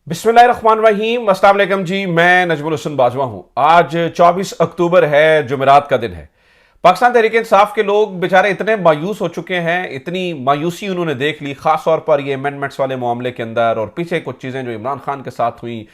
बिस्मिल्लाहिर्रहमानिर्रहीम, अस्सलाम वालेकुम जी। मैं नजमुल हसन बाजवा हूं। आज 24 अक्टूबर है, जुमेरात का दिन है। पाकिस्तान तहरीक इंसाफ के लोग बेचारे इतने मायूस हो चुके हैं, इतनी मायूसी उन्होंने देख ली, खास तौर पर ये अमेंडमेंट्स वाले मामले के अंदर और पीछे कुछ चीज़ें जो इमरान खान के साथ हुई,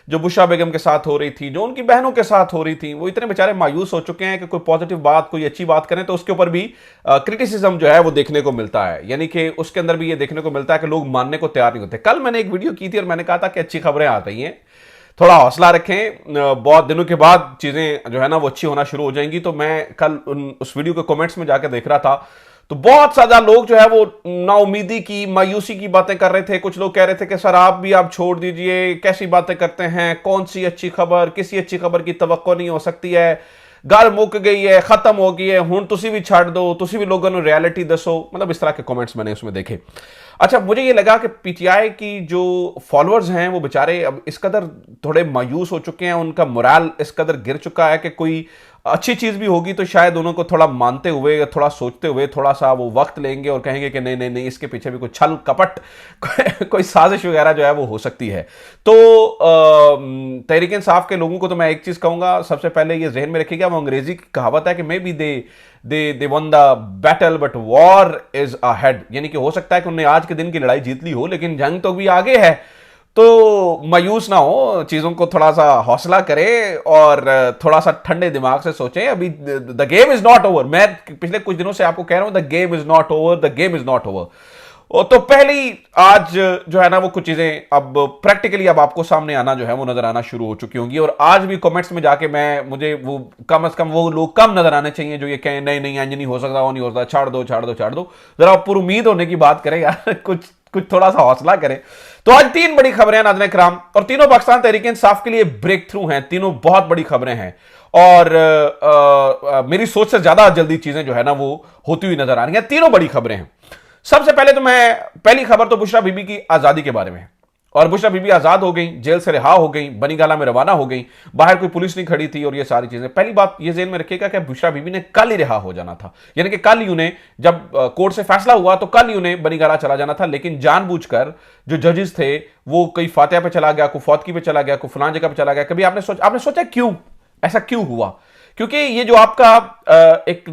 जो बुशरा बेगम के साथ हो रही थी, जो उनकी बहनों के साथ हो रही थी, वो इतने बेचारे मायूस हो चुके हैं कि कोई पॉजिटिव बात, कोई अच्छी बात करें तो उसके ऊपर भी क्रिटिसिज्म जो है वो देखने को मिलता है। यानी कि उसके अंदर भी ये देखने को मिलता है कि लोग मानने को तैयार नहीं होते। कल मैंने एक वीडियो की थी और मैंने कहा था कि अच्छी खबरें आ रही हैं, थोड़ा हौसला रखें, बहुत दिनों के बाद चीज़ें जो है ना वो अच्छी होना शुरू हो जाएंगी। तो मैं कल उस वीडियो के कमेंट्स में जाकर देख रहा था तो बहुत ज़्यादा लोग जो है वो नाउमीदी की, मायूसी की बातें कर रहे थे। कुछ लोग कह रहे थे कि सर आप छोड़ दीजिए, कैसी बातें करते हैं, कौन सी अच्छी खबर, किसी अच्छी खबर की तवक्को नहीं हो सकती है, गल मुक गई है, खत्म हो गई है, हुण तुसी भी छड़ दो, तुसी भी लोगों ने रियलिटी दसो। मतलब इस तरह के कमेंट्स मैंने उसमें देखे। अच्छा, मुझे ये लगा कि पीटीआई की जो फॉलोअर्स हैं वो बेचारे अब इस कदर थोड़े मायूस हो चुके हैं, उनका मोरल इस कदर गिर चुका है कि कोई अच्छी चीज़ भी होगी तो शायद उनको थोड़ा मानते हुए, थोड़ा सोचते हुए, थोड़ा सा वो वक्त लेंगे और कहेंगे कि नहीं नहीं नहीं, इसके पीछे भी कोई छल कपट कोई साजिश वगैरह जो है वो हो सकती है। तो तहरीक इंसाफ के लोगों को तो मैं एक चीज़ कहूँगा, सबसे पहले ये जहन में रखिएगा, वो अंग्रेजी की कहावत है कि may be they one the battle but war is ahead. यानी कि हो सकता है कि उन्होंने आज के दिन की लड़ाई जीत ली हो लेकिन जंग तो भी आगे है। तो मायूस ना हो, चीज़ों को थोड़ा सा हौसला करें और थोड़ा सा ठंडे दिमाग से सोचें। अभी the game is not over. मैं पिछले कुछ दिनों से आपको कह रहा हूं the game is not over, the game is not over. तो पहली आज जो है ना वो कुछ चीज़ें अब प्रैक्टिकली अब आपको सामने आना जो है वो नजर आना शुरू हो चुकी होंगी। और आज भी कमेंट्स में जाके मुझे वो कम से कम वो लोग कम नजर आने चाहिए जो ये कहें नहीं नहीं इंज नहीं हो सकता, वो नहीं हो सकता, छाड़ दो छाड़ दो छाड़ दो। जरा पूरी उम्मीद होने की बात करें यार, कुछ थोड़ा सा हौसला करें। तो आज तीन बड़ी खबरें नाज़रीन किराम, और तीनों पाकिस्तान तहरीक इंसाफ के लिए ब्रेक थ्रू हैं। तीनों बहुत बड़ी खबरें हैं और मेरी सोच से ज्यादा जल्दी चीजें जो है ना वो होती हुई नजर आ रही हैं। तीनों बड़ी खबरें हैं। सबसे पहले तो पहली खबर तो बुशरा बीबी की आजादी के बारे में है। और बुशरा बीबी आजाद हो गई, जेल से रिहा हो गई, बनीगाला में रवाना हो गई, बाहर कोई पुलिस नहीं खड़ी थी और ये सारी चीजें। पहली बात ये ज़हन में रखिएगा कि बुशरा बीबी ने कल ही रिहा हो जाना था। यानी कि कल ही उन्हें, जब कोर्ट से फैसला हुआ तो कल ही उन्हें बनीगाला चला जाना था। लेकिन जानबूझकर जो जजेस थे वो कई फातिहा पे चला गया, कोई फौतगी पे चला गया, कोई फलां जगह पे चला गया। कभी आपने सोचा क्यों ऐसा क्यों हुआ? क्योंकि ये जो आपका एक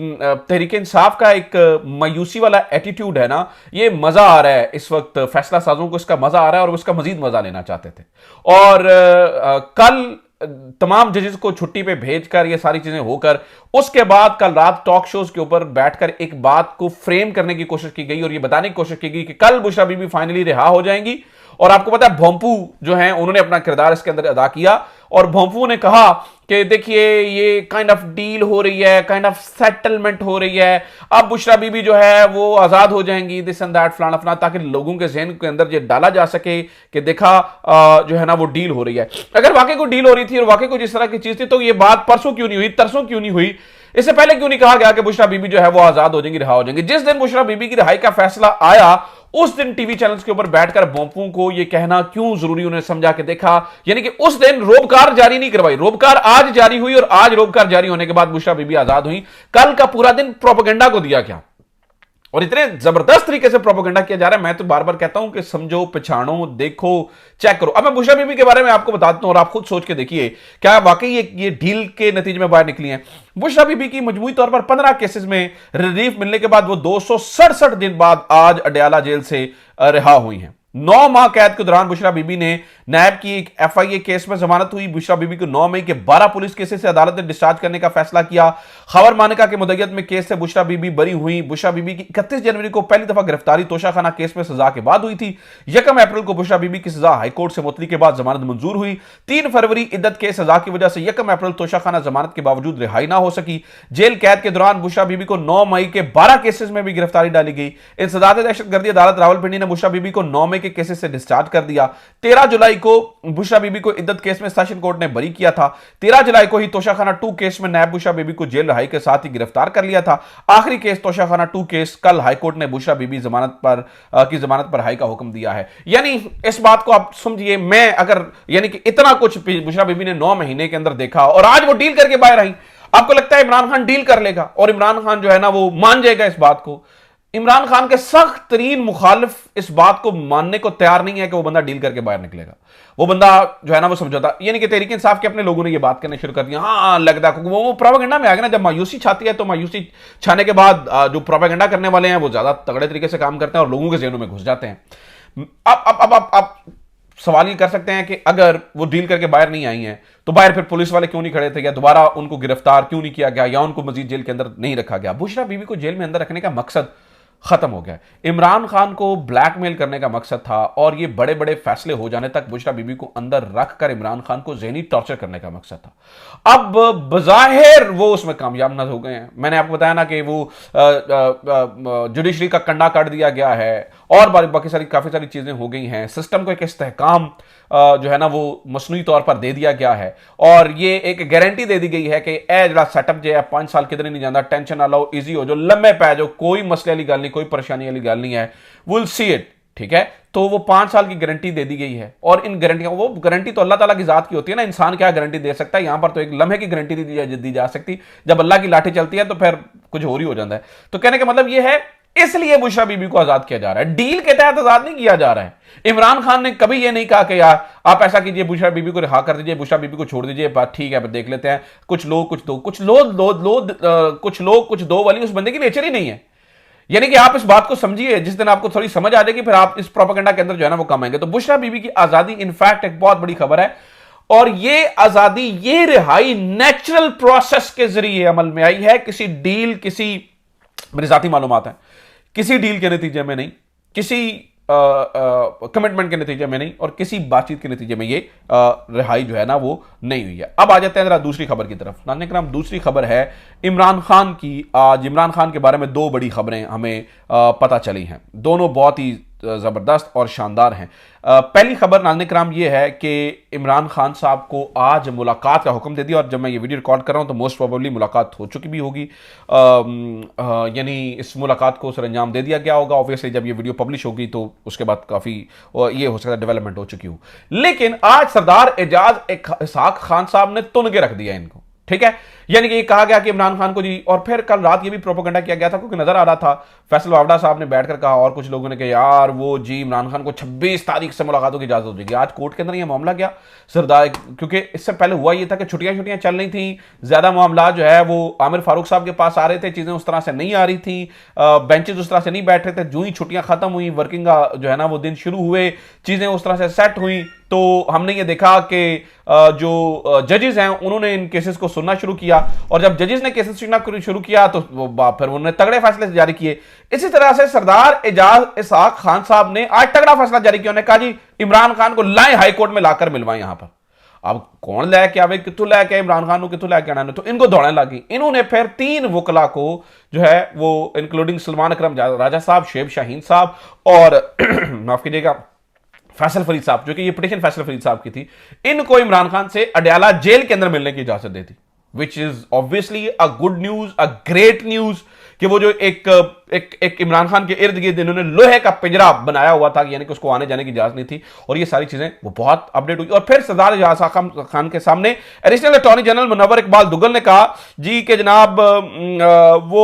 तहरीक इंसाफ का एक मायूसी वाला एटीट्यूड है ना, ये मजा आ रहा है इस वक्त फैसला साजों को, इसका मजा आ रहा है और वो इसका मजीद मजा लेना चाहते थे। और कल तमाम जजेस को छुट्टी पे भेजकर ये सारी चीजें होकर उसके बाद कल रात टॉक शोज के ऊपर बैठकर एक बात को फ्रेम करने की कोशिश की गई और ये बताने की कोशिश की गई कि कल बुशरा बीबी फाइनली रिहा हो जाएंगी। और आपको पता है भोंपू जो है उन्होंने अपना किरदार इसके अंदर अदा किया और भोंपू ने कहा कि देखिए ये काइंड ऑफ डील हो रही है, काइंड ऑफ सेटलमेंट हो रही है, अब बुशरा बीबी जो है वो आजाद हो जाएंगी, दिस एंड दैट फलाना फलाना, ताकि लोगों के जहन के अंदर ये डाला जा सके कि देखा जो है ना वो डील हो रही है। अगर वाकई को डील हो रही थी और वाकई को जिस तरह की चीज थी तो ये बात परसों क्यों नहीं हुई, तरसों क्यों नहीं हुई? इससे पहले क्यों नहीं कहा गया कि बुशरा बीबी जो है वो आजाद हो जाएंगी, रिहा हो जाएंगी? जिस दिन बुशरा बीबी की रिहाई का फैसला आया उस दिन टीवी चैनल्स के ऊपर बैठकर भोंपू को यह कहना क्यों जरूरी उन्हें समझा के देखा। यानी कि उस दिन रोबकार जारी नहीं करवाई, रोबकार आज जारी हुई और आज रोबकार जारी होने के बाद बुशरा बीबी आजाद हुई। कल का पूरा दिन प्रोपेगेंडा को दिया गया और इतने जबरदस्त तरीके से प्रोपेगेंडा किया जा रहा है। मैं तो बार बार कहता हूं कि समझो, पहचानो, देखो, चेक करो। अब मैं बुशरा बीबी के बारे में आपको बताता हूं और आप खुद सोच के देखिए क्या वाकई ये डील के नतीजे में बाहर निकली है। बुशरा बीबी की मजमूई तौर पर 15 केसेस में रिलीफ मिलने के बाद वो 267 दिन बाद आज अडयाला जेल से रिहा हुई हैं। 9 माह कैद के दौरान बुशरा बीबी ने नैब की एक एफआईए केस में जमानत हुई। बुशरा बीबी को 9 मई के 12 पुलिस केसेस से अदालत ने डिस्चार्ज करने का फैसला किया। खबर मानिका के मुद्दत में केस से बुशरा बीबी बरी हुई। बुशरा बीबी की 31 जनवरी को पहली दफा गिरफ्तारी तोशाखाना केस में सजा के बाद हुई थी। 1 अप्रैल को बुशरा बीबी की सजा हाईकोर्ट से मुअत्तली के बाद जमानत मंजूर हुई। 3 फरवरी इद्दत के सजा की वजह से 1 अप्रैल तोशाखाना जमानत के बावजूद रिहाई ना हो सकी। जेल कैद के दौरान बुशरा बीबी को 9 मई के 12 केसेस में भी गिरफ्तारी डाली गई। इंसदाद दहशतगर्दी अदालत रावलपिंडी ने बुशरा बीबी को 9 मई के केसेस से डिस्चार्ज कर दिया। 13 जुलाई को बुशरा बीबी को इद्दत केस में सेशन कोर्ट ने बरी किया था। 13 जुलाई को ही तोशाखाना 2 केस में नैब बुशरा बीबी को जेल रिहाई के साथ ही गिरफ्तार कर लिया था। आखिरी केस तोशाखाना 2 केस कल हाईकोर्ट ने बुशरा बीबी जमानत पर रिहाई का हुक्म दिया है। यानी इस बात को आप समझिए, मैं अगर यानी कि इतना कुछ बुशरा बीबी ने 9 महीने के अंदर देखा और आज वो डील करके बाहर आई। आपको लगता है इमरान खान डील कर लेगा और इमरान खान जो है ना वो मान जाएगा इस बात को? इमरान खान के सख्त तरीन मुखालिफ इस बात को मानने को तैयार नहीं है कि वो बंदा डील करके बाहर निकलेगा। वो बंदा जो है ना वो समझौता, यानी कि तहरीक इंसाफ के अपने लोगों ने ये बात करने शुरू कर दिया। हाँ लगता है वो प्रोपेगेंडा में आ गया ना, जब मायूसी छाती है तो मायूसी छाने के बाद जो प्रोपेगेंडा करने वाले हैं वो ज्यादा तगड़े तरीके से काम करते हैं और लोगों के जहनों में घुस जाते हैं। अब सवाल ये कर सकते हैं कि अगर वो डील करके बाहर नहीं आई हैं तो बाहर फिर पुलिस वाले क्यों नहीं खड़े थे, या दोबारा उनको गिरफ्तार क्यों नहीं किया गया, या उनको मजीद जेल के अंदर नहीं रखा गया। बुशरा बीबी को जेल में अंदर रखने का मकसद खत्म हो गया। इमरान खान को ब्लैकमेल करने का मकसद था और ये बड़े बड़े फैसले हो जाने तक बुशरा बीबी को अंदर रखकर इमरान खान को ज़हनी टॉर्चर करने का मकसद था। अब बज़ाहिर वो उसमें कामयाब न हो गए हैं। मैंने आपको बताया ना कि वो जुडिशरी का कंडा काट दिया गया है और बाकी सारी काफ़ी सारी चीज़ें हो गई हैं। सिस्टम को एक इस्तेहकाम जो है ना वो मसनूई तौर पर दे दिया गया है और ये एक गारंटी दे दी गई है कि ए जरा सेटअप जो है 5 साल किधर नहीं जाता, टेंशन ना लो, इजी हो जो, लम्बे पै जो, कोई मसले वाली गल नहीं, कोई परेशानी वाली गल नहीं है, विल सी इट। ठीक है, तो वो 5 साल की गारंटी दे दी गई है और इन गारंटियां, वो गारंटी तो अल्लाह ताला की जात की होती है ना, इंसान क्या गारंटी दे सकता है। यहां पर तो एक लम्हे की गारंटी दी जा सकती, जब अल्लाह की लाठी चलती है तो फिर कुछ और ही हो जाता है। तो कहने का मतलब ये है, इसलिए बुशरा बीबी को आजाद किया जा रहा है, डील के तहत आजाद नहीं किया जा रहा है। इमरान खान ने कभी यह नहीं कहा कि यार आप ऐसा कीजिए, बुशरा बीबी को रिहा कर दीजिए, बुशरा बीबी को छोड़ दीजिए, बात ठीक है देख लेते हैं, कुछ लोग कुछ दो, कुछ लोग कुछ दो वाली उस बंदे की नेचर ही नहीं है। यानी कि आप इस बात को समझिए, जिस दिन आपको थोड़ी समझ आ जाएगी फिर आप इस प्रोपेगेंडा के अंदर जो है ना वो कम आएंगे। तो बुशरा बीबी की आजादी इनफैक्ट एक बहुत बड़ी खबर है और ये आजादी, ये रिहाई नेचुरल प्रोसेस के जरिए अमल में आई है, किसी डील, किसी मेरी जाती मालूमात है, किसी डील के नतीजे में नहीं, किसी कमिटमेंट के नतीजे में नहीं और किसी बातचीत के नतीजे में ये रिहाई जो है ना वो नहीं हुई है। अब आ जाते हैं जरा दूसरी खबर की तरफ। नाज़रीन किराम, दूसरी खबर है इमरान खान की। आज इमरान खान के बारे में 2 बड़ी खबरें हमें पता चली हैं, दोनों बहुत ही ज़बरदस्त और शानदार हैं। पहली खबर नाज़रीन किराम ये है कि इमरान खान साहब को आज मुलाकात का हुक्म दे दिया और जब मैं ये वीडियो रिकॉर्ड कर रहा हूँ तो मोस्ट प्रोबेबली मुलाकात हो चुकी भी होगी, यानी इस मुलाकात को सरंजाम दे दिया गया होगा। ऑब्वियसली जब ये वीडियो पब्लिश होगी तो उसके बाद काफ़ी ये हो सकता है डेवलपमेंट हो चुकी हो, लेकिन आज सरदार एजाज इसहाक खान साहब ने तुन के रख दिया इनको। ठीक है, यानी कि ये कहा गया कि इमरान खान को जी, और फिर कल रात ये भी प्रोपेगेंडा किया गया था क्योंकि नजर आ रहा था फैसल वावड़ा साहब ने बैठकर कहा और कुछ लोगों ने कहा यार वो जी इमरान खान को 26 तारीख से मुलाकातों की इजाजत हो जाएगी। आज कोर्ट के अंदर ये मामला गया सरदार, क्योंकि इससे पहले हुआ ये था कि छुट्टियां चल रही थी, ज्यादा मामला जो है वो आमिर फारूक साहब के पास आ रहे थे, चीजें उस तरह से नहीं आ रही थी, बेंचेज उस तरह से नहीं बैठ रहे थे। जो ही छुट्टियां खत्म हुई, वर्किंग जो है ना वो दिन शुरू हुए, चीजें उस तरह से सेट हुई, तो हमने ये देखा कि जो जजेस हैं उन्होंने इन केसेस को सुनना शुरू किया और जब जजेस ने केसेस सुनना शुरू किया तो फिर उन्होंने तगड़े फैसले जारी किए। इसी तरह से सरदार एजाज इसहाक खान साहब ने आज तगड़ा फैसला जारी किया, उन्होंने कहा जी इमरान खान को लाए हाई कोर्ट में लाकर मिलवाएं। यहां पर अब कौन लैके आवे, कितों लैके इमरान खान को कितों लैके आना, तो इनको दौड़ने लगी। इन्होंने फिर 3 वकला को जो है वो इंक्लूडिंग सलमान अकरम राजा साहब, शेब शाहीन साहब और माफ कीजिएगा फैसल फरीद साहब, जो कि ये पिटीशन फैसल फरीद साहब की थी, इनको इमरान खान से अडयाला जेल के अंदर मिलने की इजाजत दी थी, which is obviously a good news, a great news, कि वो जो एक इमरान खान के इर्द गिर्द इन्होंने लोहे का पिंजरा बनाया हुआ था, यानी कि उसको आने जाने की इजाजत नहीं थी, और ये सारी चीजें वो बहुत अपडेट हुई। और फिर सरदार एजाज खान के सामने additional attorney general Munawwar Iqbal Duggal ने कहा जी कि जनाब वो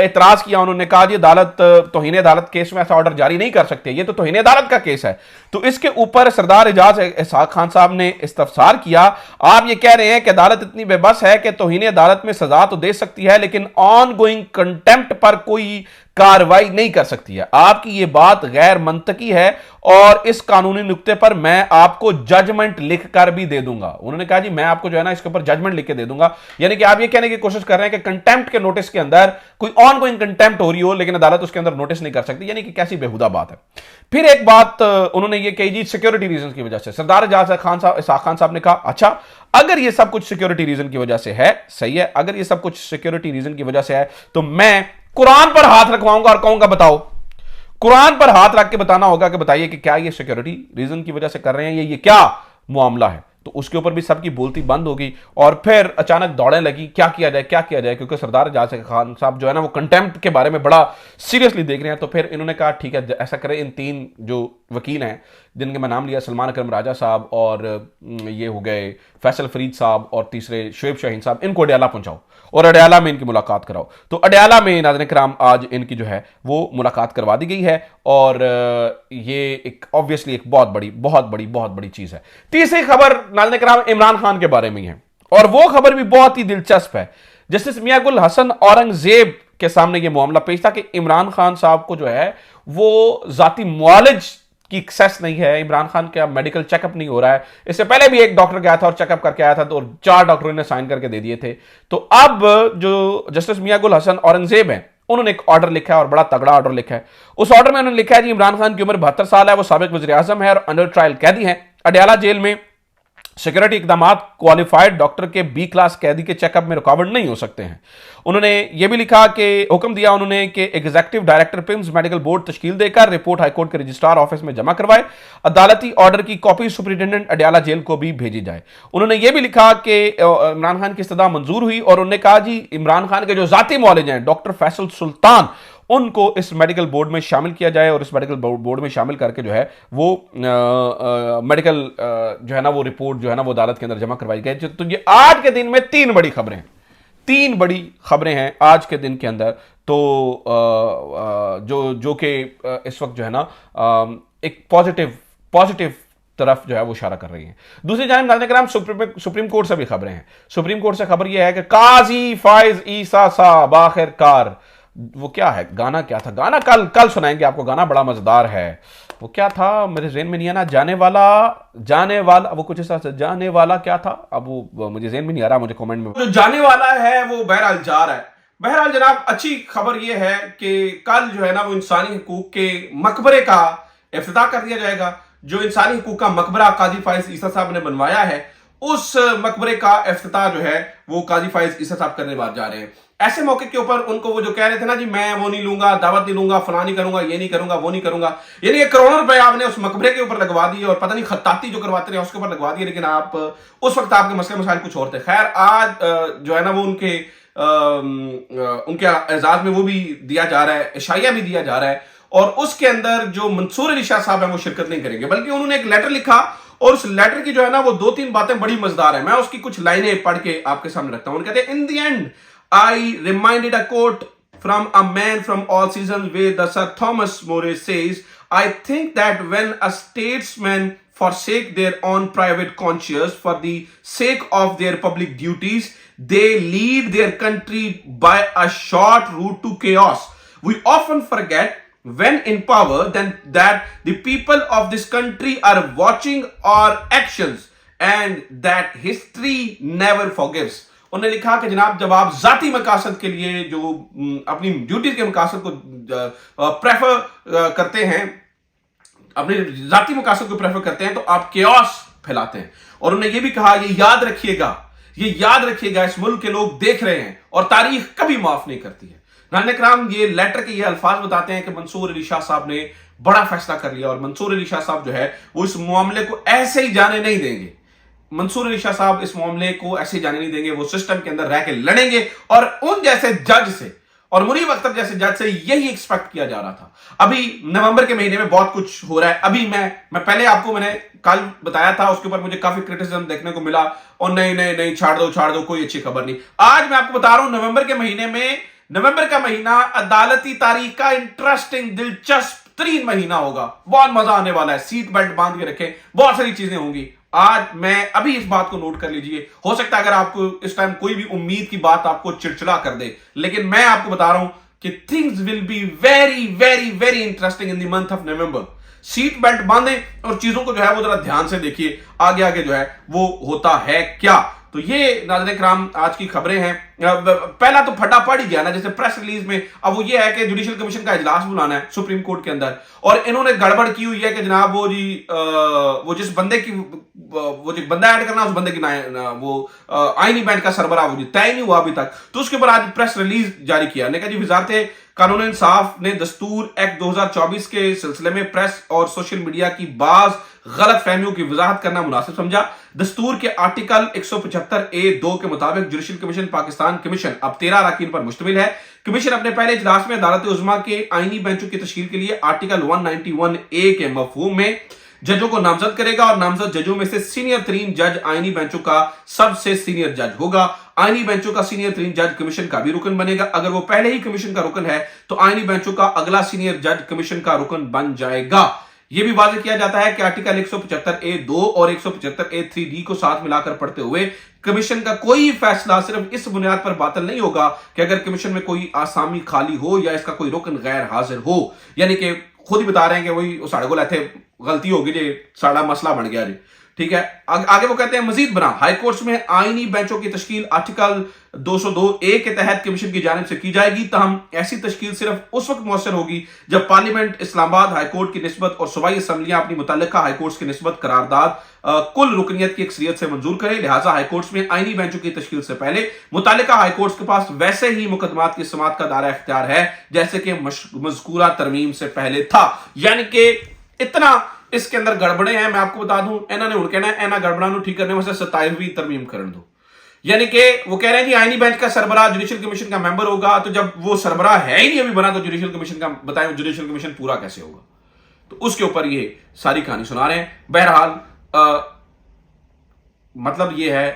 एतराज किया, उन्होंने कहा जी अदालत तौहीन अदालत केस में ऐसा ऑर्डर जारी नहीं कर सकते, ये तो तौहीन अदालत का केस है। तो इसके ऊपर सरदार एजाज इसहाक खान साहब ने इस्तफसार किया, आप ये कह रहे हैं कि अदालत इतनी बेबस है कि तौहीन अदालत में सजा तो दे सकती है लेकिन ऑन गोइंग कंटेम्प्ट पर कोई कार्रवाई नहीं कर सकती है। आपकी यह बात गैर मंतकी है और इस कानूनी नुक्ते पर मैं आपको जजमेंट लिख कर भी दे दूंगा। उन्होंने कहा जी मैं आपको जो है ना इसके ऊपर जजमेंट लिख के दे दूंगा, यानी कि आप ये कहने की कोशिश कर रहे हैं कि कंटेम्प्ट के नोटिस के अंदर कोई ऑन गोइंग कंटेम्प्ट हो रही हो लेकिन अदालत उसके अंदर नोटिस नहीं कर सकती, यानी कि कैसी बेहुदा बात है। फिर एक बात उन्होंने ये कही जी सिक्योरिटी रीजन की वजह से। सरदार एजाज खान साहब ने कहा अच्छा अगर ये सब कुछ सिक्योरिटी रीजन की वजह से है, सही है, अगर ये सब कुछ सिक्योरिटी रीजन की वजह से है तो मैं कुरान पर हाथ रखवाऊंगा और कहूंगा बताओ, कुरान पर हाथ रख के बताना होगा कि बताइए कि क्या ये सिक्योरिटी रीजन की वजह से कर रहे हैं, ये क्या मामला है। तो उसके ऊपर भी सबकी बोलती बंद होगी और फिर अचानक दौड़ने लगी क्या किया जाए, क्योंकि सरदार एजाज खान साहब जो है ना वो कंटेम्प्ट के बारे में बड़ा सीरियसली देख रहे हैं। तो फिर इन्होंने कहा ठीक है ऐसा करें, इन 3 जो वकील हैं जिनके मैं नाम लिया, सलमान अकरम राजा साहब और ये हो गए फैसल फरीद साहब और तीसरे शुएब शाहीन साहब, इनको अडयाला पहुंचाओ और अडयाला में इनकी मुलाकात कराओ। तो अडयाला में नाज़रीन किराम आज इनकी जो है वो मुलाकात करवा दी गई है और ये एक ऑब्वियसली एक बहुत बड़ी चीज़ है। तीसरी खबर नाज़रीन किराम इमरान खान के बारे में है और वो खबर भी बहुत ही दिलचस्प है। जस्टिस मियां गुल हसन औरंगजेब के सामने यह मामला पेश था कि इमरान खान साहब को जो है वो जाती मुआलिज की एक्सेस नहीं है, इमरान खान का मेडिकल चेकअप नहीं हो रहा है। इससे पहले भी एक डॉक्टर गया था और चेकअप करके आया था, तो 4 डॉक्टरों ने साइन करके दे दिए थे। तो अब जो जस्टिस मियां गुल हसन औरंगजेब हैं, उन्होंने एक ऑर्डर लिखा है और बड़ा तगड़ा ऑर्डर लिखा है। उस ऑर्डर में उन्होंने लिखा है जी इमरान खान की उम्र 72 साल है, वो साबिक वज़ीर आज़म है और अंडर ट्रायल कैदी हैं। अडयाला जेल में सिक्योरिटी इकदाम क्वालिफाइड डॉक्टर के बी क्लास कैदी के चेकअप में रुकावट नहीं हो सकते हैं। उन्होंने यह भी लिखा कि हुक्म दिया उन्होंने कि executive director PIMS medical board तश्कील देकर रिपोर्ट हाईकोर्ट के रजिस्ट्रार ऑफिस में जमा करवाए। अदालती ऑर्डर की कॉपी सुपरिटेंडेंट अडयाला जेल को भी भेजी जाए। उन्होंने यह भी लिखा कि इमरान खान की इस्तदा मंजूर हुई और उन्होंने कहा जी इमरान खान के जो जाती मौलिज हैं डॉक्टर फैसल सुल्तान, उनको इस मेडिकल बोर्ड में शामिल किया जाए और इस मेडिकल बोर्ड में शामिल करके जो है वो मेडिकल जो है ना वो रिपोर्ट जो है ना वो अदालत के अंदर जमा करवाई गई। तो ये आज के दिन में 3 बड़ी खबरें हैं आज के दिन के अंदर। तो जो कि इस वक्त जो है ना एक पॉजिटिव तरफ जो है वो इशारा कर रही हैं। दूसरी जानिब नाज़रीन किराम सुप्रीम कोर्ट से भी खबरें हैं। सुप्रीम कोर्ट से खबर यह है कि काजी फाइज ईसा साहब आखिरकार, वो क्या है गाना, क्या था गाना, कल सुनाएंगे आपको, गाना बड़ा मजेदार है। वो क्या था मेरे ज़हन में नहीं है ना, जाने वाला वो कुछ ऐसा जाने वाला क्या था, अब वो मुझे ज़हन में नहीं आ रहा, मुझे कमेंट में। जो जाने वाला है वो बहरहाल जा रहा है। बहरहाल जनाब अच्छी खबर ये है कि कल जो है ना वो इंसानी हकूक के मकबरे का इफ्तिताह कर दिया जाएगा। जो इंसानी हकूक का मकबरा काजी फाइज ईसा साहब ने बनवाया है, उस मकबरे का इफ्तिताह जो है वो काजी फाइज ईसा साहब करने बाद जा रहे हैं। ऐसे मौके के ऊपर उनको वो जो कह रहे थे ना जी मैं वो नहीं लूंगा, दावत नहीं लूंगा, फलां नहीं करूंगा, ये नहीं करूंगा, वो नहीं करूंगा, यानी करोड़ों रुपए आपने उस मकबरे के ऊपर लगवा दिए और पता नहीं खत्ताती जो करवाते रहे उसके ऊपर लगवा दिए, लेकिन आप उस वक्त आपके मसले मसाइल कुछ और थे। खैर आज जो है ना वो उनके एजाज में वो भी दिया जा रहा है, इशाया भी दिया जा रहा है और उसके अंदर जो मंसूर अली शाह साहब हैं वो शिरकत नहीं करेंगे, बल्कि उन्होंने एक लेटर लिखा और उस लेटर की जो है ना वो 2-3 बातें बड़ी मजेदार है। मैं उसकी कुछ लाइनें पढ़ के आपके सामने रखता हूं। उन्होंने कहते हैं in the end I reminded a quote from a man from all seasons where the Sir Thomas More says, I think that when a statesman forsake their own private conscience for the sake of their public duties, they lead their country by a short route to chaos. We often forget when in power then that the people of this country are watching our actions and that history never forgives. उन्होंने लिखा कि जनाब जब आप जाती मकासद के लिए जो अपनी ड्यूटीज के मकासद को प्रेफर करते हैं, अपने जाती मकासद को प्रेफर करते हैं, तो आप केओस फैलाते हैं। और उन्होंने ये भी कहा ये याद रखिएगा इस मुल्क के लोग देख रहे हैं और तारीख कभी माफ नहीं करती है। नाज़रीन किराम ये लेटर के ये अल्फाज बताते हैं कि मंसूर अली शाह साहब ने बड़ा फैसला कर लिया और मंसूर अली शाह साहब जो है वो इस मामले को ऐसे ही जाने नहीं देंगे। मंसूर अली शाह साहब इस मामले को ऐसे जाने नहीं देंगे, वो सिस्टम के अंदर रह के लड़ेंगे और उन जैसे जज से और मुनीब अख्तर जैसे जज से यही एक्सपेक्ट किया जा रहा था। अभी नवंबर के महीने में बहुत कुछ हो रहा है। अभी मैं पहले आपको मैंने कल बताया था, उसके ऊपर मुझे काफी क्रिटिसिज्म देखने को मिला और नहीं छाड़ दो कोई अच्छी खबर नहीं। आज मैं आपको बता रहा हूं नवंबर का महीना अदालती तारीख का इंटरेस्टिंग दिलचस्प तरीन महीना होगा, बहुत मजा आने वाला है। सीट बेल्ट बांध के रखें, बहुत सारी चीजें होंगी। आज मैं अभी इस बात को नोट कर लीजिए, हो सकता है अगर आपको इस टाइम कोई भी उम्मीद की बात आपको चिड़चिड़ा कर दे, लेकिन मैं आपको बता रहा हूं कि things will be very very very interesting in the month of November. Seat belt बांधें और चीजों को जो है वो जरा ध्यान से देखिए, आगे जो है वो होता है क्या। तो ये नाज़रीन किराम आज की खबरें हैं। पहला तो फटा पड़ ही गया ना, जैसे प्रेस रिलीज में अब वो ये है कि जुडिशियल कमीशन का इजलास बुलाना है सुप्रीम कोर्ट के अंदर और इन्होंने गड़बड़ की हुई है कि जनाब वो जिस बंदे की वो जो बंदा ऐड करना उस बंदे की वो आईनी बैंड का सरबराह वो तय नहीं हुआ अभी तक, तो उसके ऊपर आज प्रेस रिलीज जारी किया। ने कहा जी वजारत कानून इंसाफ ने दस्तूर एक्ट 2024 के सिलसिले में प्रेस और सोशल मीडिया की बाज गलत फहमियों की वजाहत करना मुनासिब समझा। दस्तूर के आर्टिकल 175A(2) के मुताबिक जुडिशियल कमीशन पाकिस्तान कमीशन अब 13 अरकान पर मुश्तमिल है। कमीशन अपने पहले इजलास में अदालत उज़्मा के आईनी बेंचों की तश्कील के लिए आर्टिकल 191A के मफहूम में जजों को नामजद करेगा और नामजद जजों में से सीनियर तरीन जज आईनी बेंचों का सबसे सीनियर जज होगा। आईनी बेंचों का सीनियर तरीन जज कमीशन का भी रुकन बनेगा। अगर वो पहले ही कमीशन का रुकन है तो आईनी बेंचों का अगला सीनियर जज कमीशन का रुकन बन जाएगा। यह भी वाज़ेह किया जाता है कि आर्टिकल 175A(2) और 175A(3)(d) को साथ मिलाकर पढ़ते हुए कमीशन का कोई फैसला सिर्फ इस बुनियाद पर बातिल नहीं होगा कि अगर कमीशन में कोई आसामी खाली हो या इसका कोई रुकन गैर हाजिर हो। यानी कि खुद ही बता रहे हैं कि वही साढ़े को लेते गलती होगी जी, साड़ा मसला बन गया जी, ठीक है। आगे वो कहते हैं मजीद बना हाईकोर्ट्स में आईनी बेंचों की तश्कील आर्टिकल 202A के तहत कमीशन की जानिब से की जाएगी। तहम ऐसी तश्कील सिर्फ उस वक्त मुयसर होगी जब पार्लियामेंट इस्लामाबाद हाईकोर्ट की निस्बत और सूबाई असम्बलियां अपनी मुतल्लिका हाईकोर्ट्स की निस्बत करारदाद कुल रुकनियत की अक्सरियत से मंजूर करें। लिहाजा हाईकोर्ट्स में आईनी बेंचों की तश्कील से पहले मुतल्लिका हाईकोर्ट्स के पास वैसे ही मुकदमात की समाअत का दायरा इख्तियार है जैसे कि मज़कूरा तरमीम से पहले था। यानी कि इतना इसके अंदर गड़बड़े हैं। मैं आपको बता दूं, इन्होंने उड़ कहना है एना गड़बड़ा ठीक करने में से 27वीं तरमीम कर दो। यानी कि वो कह रहे हैं कि आईनी बेंच का सरबराह जुडिशियल कमीशन का मेंबर होगा, तो जब वो सरबराह है ही नहीं अभी बना तो जुडिशियल कमीशन का बताएं जुडिशियल कमीशन पूरा कैसे होगा। तो उसके ऊपर ये सारी कहानी सुना रहे हैं। बहरहाल मतलब ये है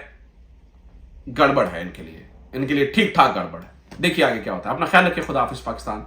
गड़बड़ है इनके लिए ठीक ठाक गड़बड़ है। देखिए आगे क्या होता है। अपना ख्याल रखिए। खुदा हाफिज पाकिस्तान।